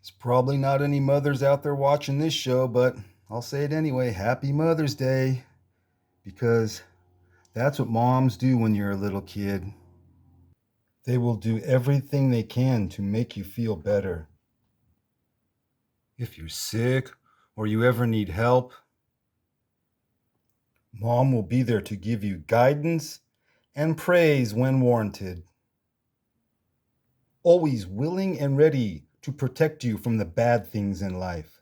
There's probably not any mothers out there watching this show, but I'll say it anyway. Happy Mother's Day. Because that's what moms do when you're a little kid. They will do everything they can to make you feel better. If you're sick or you ever need help, mom will be there to give you guidance and praise when warranted. Always willing and ready to protect you from the bad things in life.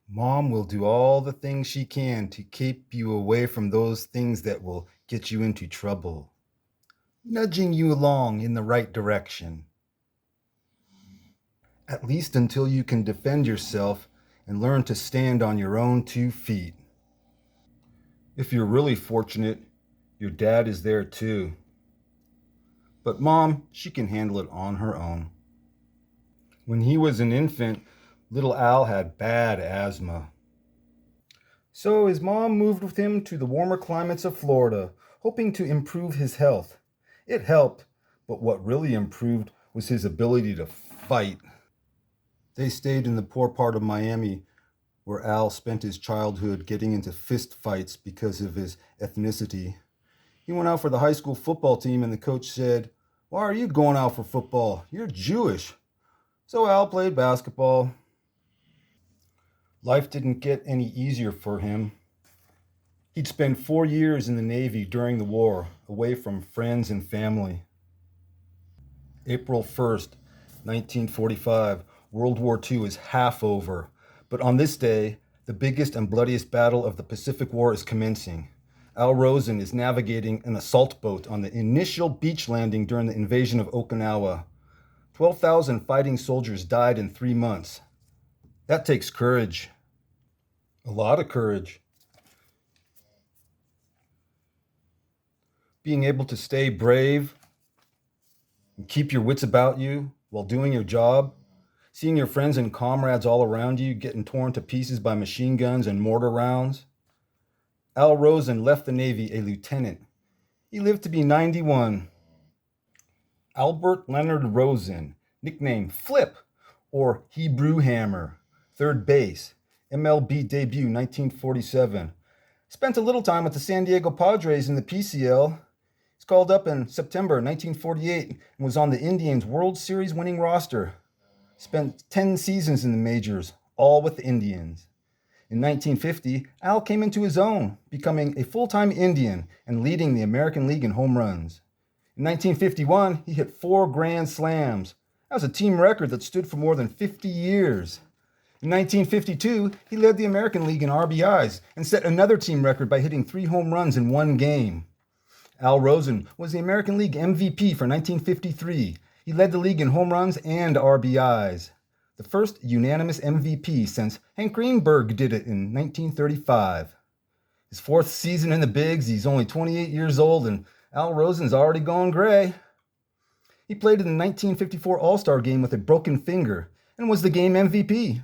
Mom will do all the things she can to keep you away from those things that will get you into trouble, nudging you along in the right direction. At least until you can defend yourself and learn to stand on your own 2 feet. If you're really fortunate, your dad is there too. But mom, she can handle it on her own. When he was an infant, little Al had bad asthma. So his mom moved with him to the warmer climates of Florida, hoping to improve his health. It helped, but what really improved was his ability to fight. They stayed in the poor part of Miami, where Al spent his childhood getting into fist fights because of his ethnicity. He went out for the high school football team, and the coach said, "Why are you going out for football? You're Jewish." So Al played basketball. Life didn't get any easier for him. He'd spend 4 years in the Navy during the war, away from friends and family. April 1st, 1945, World War II is half over. But on this day, the biggest and bloodiest battle of the Pacific War is commencing. Al Rosen is navigating an assault boat on the initial beach landing during the invasion of Okinawa. 12,000 fighting soldiers died in 3 months. That takes courage. A lot of courage. Being able to stay brave and keep your wits about you while doing your job, seeing your friends and comrades all around you getting torn to pieces by machine guns and mortar rounds. Al Rosen left the Navy a lieutenant. He lived to be 91. Albert Leonard Rosen, nicknamed Flip or Hebrew Hammer, third base, MLB debut 1947. Spent a little time with the San Diego Padres in the PCL. He's called up in September 1948 and was on the Indians' World Series winning roster. Spent 10 seasons in the majors, all with the Indians. In 1950, Al came into his own, becoming a full-time Indian and leading the American League in home runs. In 1951, he hit 4 grand slams. That was a team record that stood for more than 50 years. In 1952, he led the American League in RBIs and set another team record by hitting 3 home runs in 1 game. Al Rosen was the American League MVP for 1953. He led the league in home runs and RBIs. The first unanimous MVP since Hank Greenberg did it in 1935. His 4th season in the bigs, he's only 28 years old, and Al Rosen's already going gray. He played in the 1954 All-Star game with a broken finger and was the game MVP.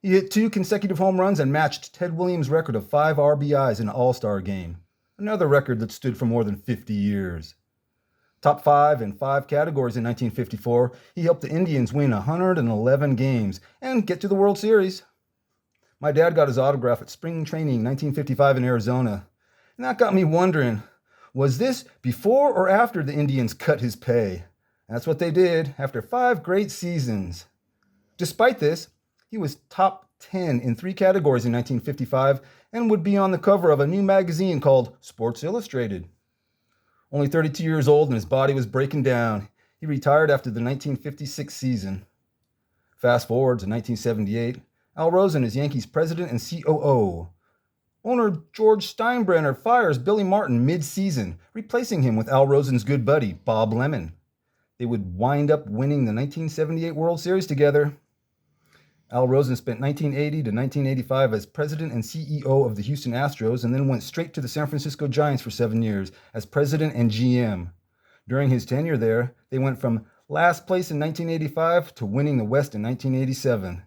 He hit 2 consecutive home runs and matched Ted Williams' record of 5 RBIs in an All-Star game, another record that stood for more than 50 years. Top 5 in 5 categories in 1954, he helped the Indians win 111 games and get to the World Series. My dad got his autograph at spring training 1955 in Arizona, and that got me wondering, was this before or after the Indians cut his pay? That's what they did after 5 great seasons. Despite this, he was top 10 in 3 categories in 1955 and would be on the cover of a new magazine called Sports Illustrated. Only 32 years old and his body was breaking down. He retired after the 1956 season. Fast forward to 1978, Al Rosen is Yankees President and COO. Owner George Steinbrenner fires Billy Martin mid-season, replacing him with Al Rosen's good buddy, Bob Lemon. They would wind up winning the 1978 World Series together. Al Rosen spent 1980 to 1985 as president and CEO of the Houston Astros and then went straight to the San Francisco Giants for 7 years as president and GM. During his tenure there, they went from last place in 1985 to winning the West in 1987.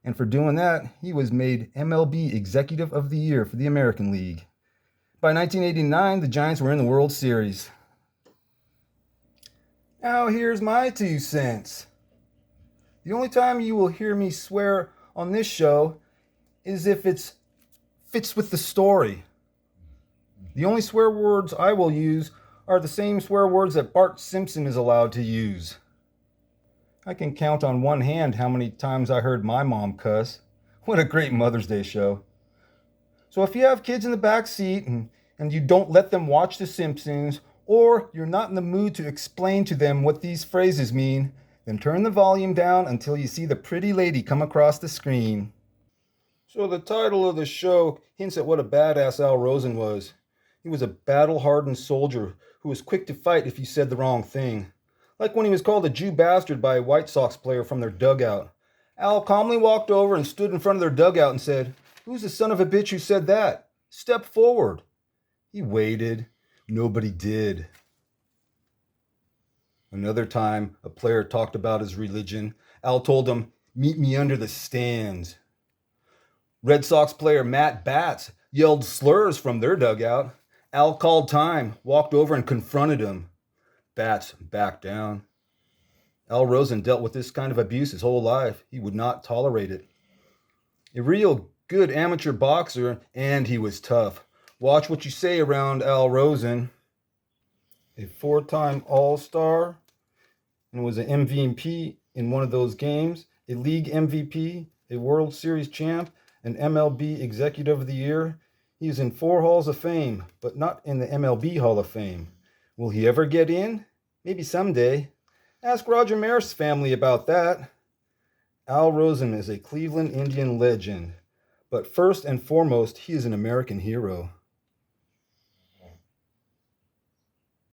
And for doing that, he was made MLB Executive of the Year for the American League. By 1989, the Giants were in the World Series. Now here's my 2 cents. The only time you will hear me swear on this show is if it fits with the story. The only swear words I will use are the same swear words that Bart Simpson is allowed to use. I can count on one hand how many times I heard my mom cuss. What a great Mother's Day show. So if you have kids in the back seat and you don't let them watch The Simpsons, or you're not in the mood to explain to them what these phrases mean, then turn the volume down until you see the pretty lady come across the screen. So the title of the show hints at what a badass Al Rosen was. He was a battle-hardened soldier who was quick to fight if you said the wrong thing. Like when he was called a Jew bastard by a White Sox player from their dugout. Al calmly walked over and stood in front of their dugout and said, "Who's the son of a bitch who said that? Step forward." He waited. Nobody did. Another time, a player talked about his religion. Al told him, "Meet me under the stands." Red Sox player Matt Batts yelled slurs from their dugout. Al called time, walked over and confronted him. Batts backed down. Al Rosen dealt with this kind of abuse his whole life. He would not tolerate it. A real good amateur boxer, and he was tough. Watch what you say around Al Rosen. A four-time All-Star and was an MVP in one of those games, a league MVP, a World Series champ, an MLB Executive of the Year. He is in 4 Halls of Fame, but not in the MLB Hall of Fame. Will he ever get in? Maybe someday. Ask Roger Maris' family about that. Al Rosen is a Cleveland Indian legend, but first and foremost, he is an American hero.